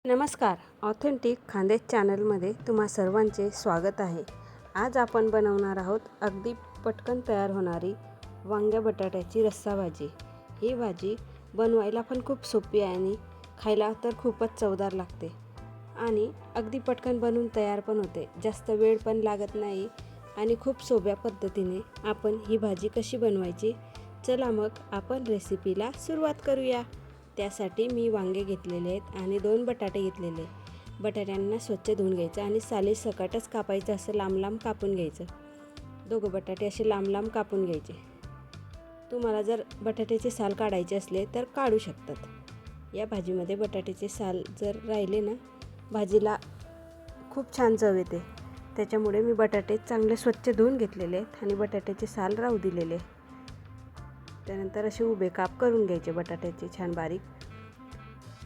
नमस्कार. ऑथेंटिक खानदेश चॅनलमध्ये तुम्हा सर्वांचे स्वागत आहे. आज आपण बनवणार आहोत अगदी पटकन तयार होणारी वांग्या बटाट्याची रस्सा भाजी. ही भाजी बनवायला पण खूप सोपी आहे आणि खायला तर खूपच चवदार लागते आणि अगदी पटकन बनवून तयार पण होते. जास्त वेळ पण लागत नाही आणि खूप सोप्या पद्धतीने आपण ही भाजी कशी बनवायची, चला मग आपण रेसिपीला सुरुवात करूया. त्यासाठी मी वांगे घेतलेले आहेत आणि 2 बटाटे घेतलेले. बटाट्यांना स्वच्छ धुवून घ्यायचं आणि साली सकटच कापायचं, असं लांब लांब कापून घ्यायचं. 2 बटाटे असे लांब लांब कापून घ्यायचे. तुम्हाला जर बटाट्याचे साल काढायचे असले तर काढू शकतात. या भाजीमध्ये बटाट्याचे साल जर राहिले ना, भाजीला खूप छान चव येते. त्याच्यामुळे मी बटाटे चांगले स्वच्छ धुवून घेतलेले आहेत आणि बटाट्याचे साल राहू दिलेले. त्यानंतर असे उभे काप करून घ्यायचे बटाट्याचे छान बारीक.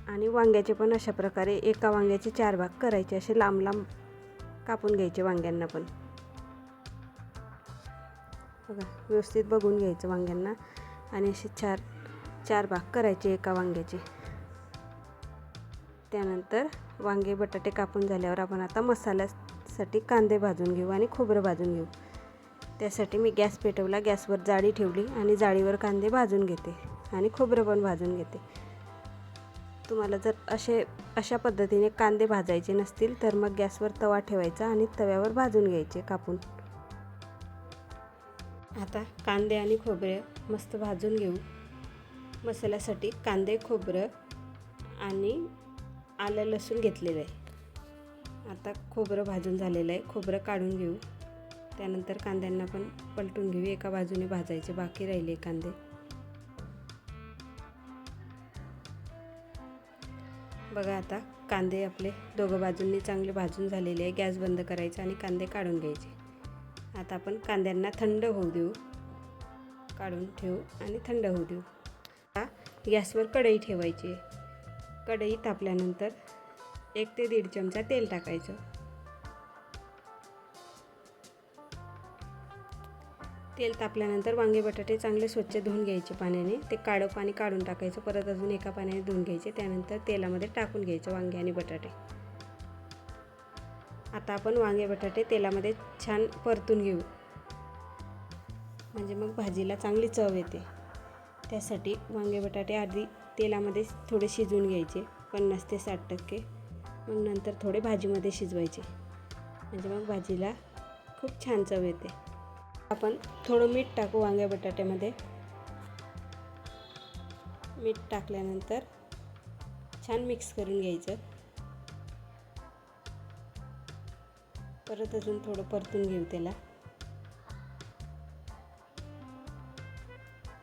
आणि वांग्याचे पण अशा प्रकारे एका वांग्याचे 4 भाग करायचे, असे लांब लांब कापून घ्यायचे वांग्यांना पण. बघा, व्यवस्थित बघून घ्यायचं वांग्यांना आणि असे चार भाग करायचे एका वांग्याचे. त्यानंतर वांगे बटाटे कापून झाल्यावर आपण आता मसाल्यासाठी कांदे भाजून घेऊ आणि खोबरं भाजून घेऊ. त्यासाठी मी गॅस पेटवला, गॅसवर जाळी ठेवली आणि जाळीवर कांदे भाजून घेते आणि खोबरं पण भाजून घेते. तुम्हाला जर अशा पद्धतीने कांदे भाजायचे नसतील तर मग गॅसवर तवा ठेवायचा आणि तव्यावर भाजून घ्यायचे कापून. आता कांदे आणि खोबरे मस्त भाजून घेऊ. मसाल्यासाठी कांदे, खोबरं आणि आलं लसूण घेतलेलं आहे. आता खोबरं भाजून झालेलं आहे, खोबरं काढून घेऊ. त्यानंतर कांद्यांना पण पलटून घेऊ. एका बाजूने भाजायचे, बाकी राहिले कांदे. बघा, आता कांदे आपले दोघं बाजूंनी चांगले भाजून झालेले आहे. गॅस बंद करायचा आणि कांदे काढून घ्यायचे. आता आपण कांद्यांना थंड होऊ देऊ, काढून ठेवू आणि थंड होऊ देऊ. आता गॅसवर कढई ठेवायची. कढई तापल्यानंतर 1 ते 1.5 चमचा तेल टाकायचं. तेल तापल्यानंतर वांगे बटाटे चांगले स्वच्छ धुवून घ्यायचे पाण्याने. ते काळं पाणी काढून टाकायचं, परत अजून एका पाण्याने धुवून घ्यायचे. त्यानंतर तेलामध्ये टाकून घ्यायचं वांगे आणि बटाटे. आता आपण वांगे बटाटे तेलामध्ये छान परतून घेऊ, म्हणजे मग भाजीला चांगली चव येते. त्यासाठी वांगे बटाटे आधी तेलामध्ये थोडे शिजवून घ्यायचे 50 ते 60%. मग नंतर थोडे भाजीमध्ये शिजवायचे, म्हणजे मग भाजीला खूप छान चव येते. आपण थोडं मीठ टाकू वांग्या बटाट्यामध्ये. मीठ टाकल्यानंतर छान मिक्स करून घ्यायचं. परत अजून थोडं परतून घेऊ त्याला.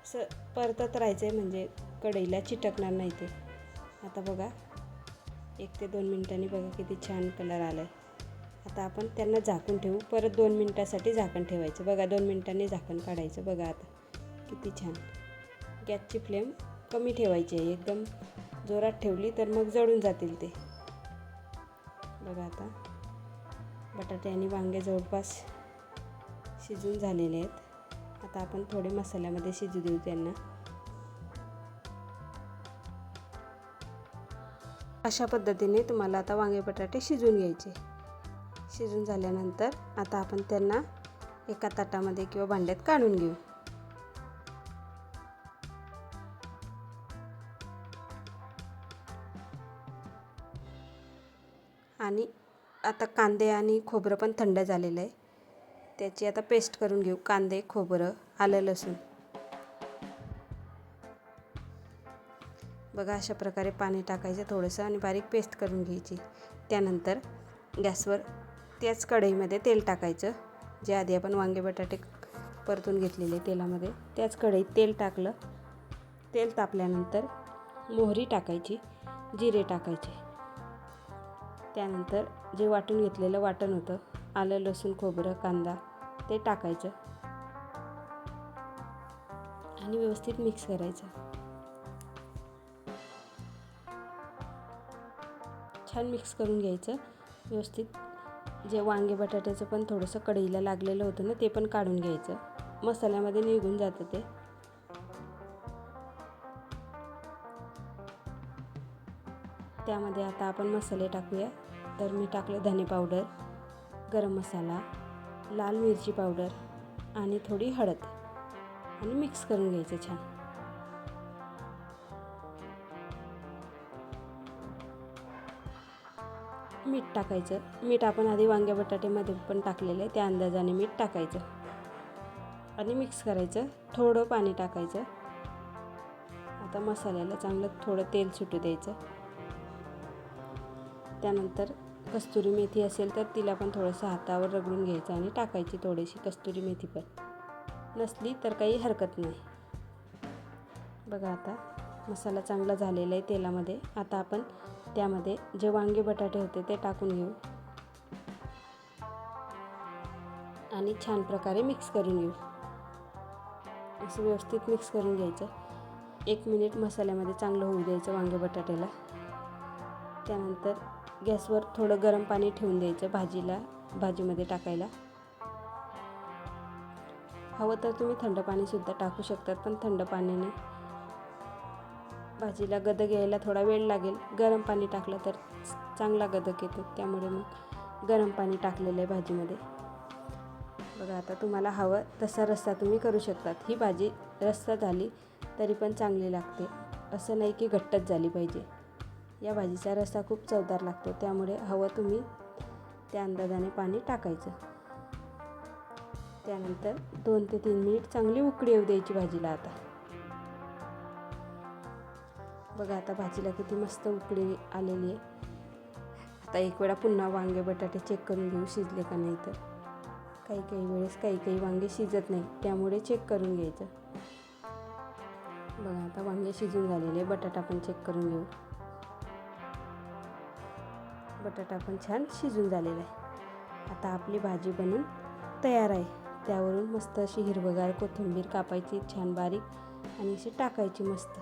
असं परतत राहायचं आहे, म्हणजे कढईला चिटकणार नाही ते. आता बघा, 1 ते 2 मिनिटांनी बघा किती छान कलर आला आहे. आता आपण त्यांना झाकून ठेवू. परत 2 मिनिटासाठी झाकण ठेवायचं. बघा, 2 मिनिटांनी झाकण काढायचं. बघा आता किती छान. गॅसची फ्लेम कमी ठेवायची आहे. एकदम जोरात ठेवली तर मग जळून जातील ते. बघा, आता बटाटे आणि वांगे जवळपास शिजून झालेले आहेत. आता आपण थोडे मसाल्यामध्ये शिजू देऊ त्यांना. अशा पद्धतीने तुम्हाला आता वांगे बटाटे शिजून घ्यायचे. शिजून झाल्यानंतर आता आपण त्यांना एका ताटामध्ये किंवा भांड्यात काढून घेऊ. आणि आता कांदे आणि खोबरं पण थंड झालेलं आहे. त्याची आता पेस्ट करून घेऊ. कांदे, खोबरं, आलं लसूण. बघा, अशा प्रकारे पाणी टाकायचं थोडंसं आणि बारीक पेस्ट करून घ्यायची. त्यानंतर गॅसवर त्याच कढईमध्ये तेल टाकायचं, जे आधी आपण वांगे बटाटे परतून घेतलेले तेलामध्ये. त्याच कढईत तेल टाकलं. तेल तापल्यानंतर मोहरी टाकायची, जिरे टाकायचे. त्यानंतर जे वाटून घेतलेलं वाटण होतं, आलं लसूण खोबरं कांदा, ते टाकायचं आणि व्यवस्थित मिक्स करायचं. छान मिक्स करून घ्यायचं व्यवस्थित. जे वांगे बटाट्याचं पण थोडंसं कढईला लागलेलं होतं ना, ते पण काढून घ्यायचं. मसाल्यामध्ये निघून जातं ते. त्यामध्ये आता आपण मसाले टाकूया. तर मी टाकले धने पावडर, गरम मसाला, लाल मिरची पावडर आणि थोडी हळद आणि मिक्स करून घ्यायचं छान. मीठ टाकायचं. मीठ आपण आधी वांगे बटाट्यामध्ये पण टाकलेलं आहे, त्या अंदाजाने मीठ टाकायचं आणि मिक्स करायचं. थोडं पाणी टाकायचं. आता मसाल्याला चांगलं थोडं तेल सुटू द्यायचं. त्यानंतर कस्तुरी मेथी असेल तर तिला पण थोडंसं हातावर रगडून घ्यायचं आणि टाकायची थोडीशी कस्तुरी मेथी. पण नसली तर काही हरकत नाही. बघा आता मसाला चांगला झालेला आहे तेलामध्ये. आता आपण त्यामध्ये जे वांगे बटाटे होते ते टाकून घेऊ आणि छान प्रकारे मिक्स करून घेऊ. असं व्यवस्थित मिक्स करून घ्यायचं. 1 मिनिट मसाल्यामध्ये चांगलं होऊ द्यायचं वांगे बटाट्याला. त्यानंतर गॅसवर थोडं गरम पाणी ठेवून द्यायचं भाजीमध्ये टाकायला. हवं तर तुम्ही थंड पाणीसुद्धा टाकू शकतात, पण थंड पाण्याने भाजीला गदक यायला थोडा वेळ लागेल. गरम पाणी टाकलं तर चांगला गदक येतो, त्यामुळे मग गरम पाणी टाकलेलं आहे भाजीमध्ये. बघा आता तुम्हाला हवं तसा रस्सा तुम्ही करू शकतात. ही भाजी रस्सा झाली तरी पण चांगली लागते, असं नाही की घट्टच झाली पाहिजे. या भाजीचा रस्सा खूप चवदार लागतो, त्यामुळे हवं तुम्ही त्या अंदाजाने पाणी टाकायचं. त्यानंतर 2 ते 3 मिनिट चांगली उकळी येऊ द्यायची भाजीला. आता बघा आता भाजीला किती मस्त उकळी आलेली आहे. आता एक वेळा पुन्हा वांगे बटाटे चेक करून घेऊ शिजले का नाही. तर काही वेळेस काही वांगे शिजत नाही, त्यामुळे चेक करून घ्यायचं. बघा आता वांगे शिजून झालेले. बटाटा पण चेक करून घेऊ. बटाटा पण छान शिजून झालेला आहे. आता आपली भाजी बनून तयार आहे. त्यावरून मस्त अशी हिरवगार कोथिंबीर कापायची छान बारीक आणि अशी टाकायची मस्त.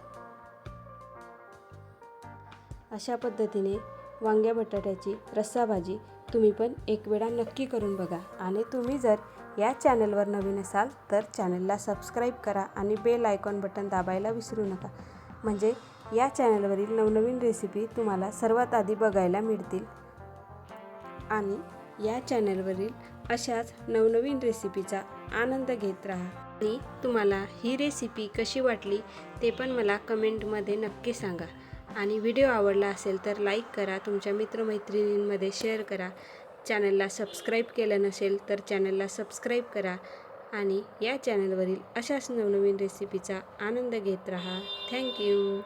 अशा पद्धतीने वांग्या बटाट्याची रस्सा भाजी तुम्ही पण एक वेळा नक्की करून बघा. आणि तुम्ही जर या चॅनलवर नवीन असाल तर चॅनलला सबस्क्राईब करा आणि बेल आयकॉन बटन दाबायला विसरू नका, म्हणजे या चॅनलवरील नवनवीन रेसिपी तुम्हाला सर्वात आधी बघायला मिळतील. आणि या चॅनलवरील अशाच नवनवीन रेसिपीचा आनंद घेत राहा. आणि तुम्हाला ही रेसिपी कशी वाटली ते पण मला कमेंटमध्ये नक्की सांगा. आणि व्हिडिओ आवडला असेल तर लाईक करा, तुमच्या मित्रमैत्रिणींमध्ये शेअर करा. चॅनलला सबस्क्राईब केलं नसेल तर चॅनलला सबस्क्राईब करा. आणि या चॅनलवरील अशाच नवनवीन रेसिपीचा आनंद घेत राहा. थँक्यू.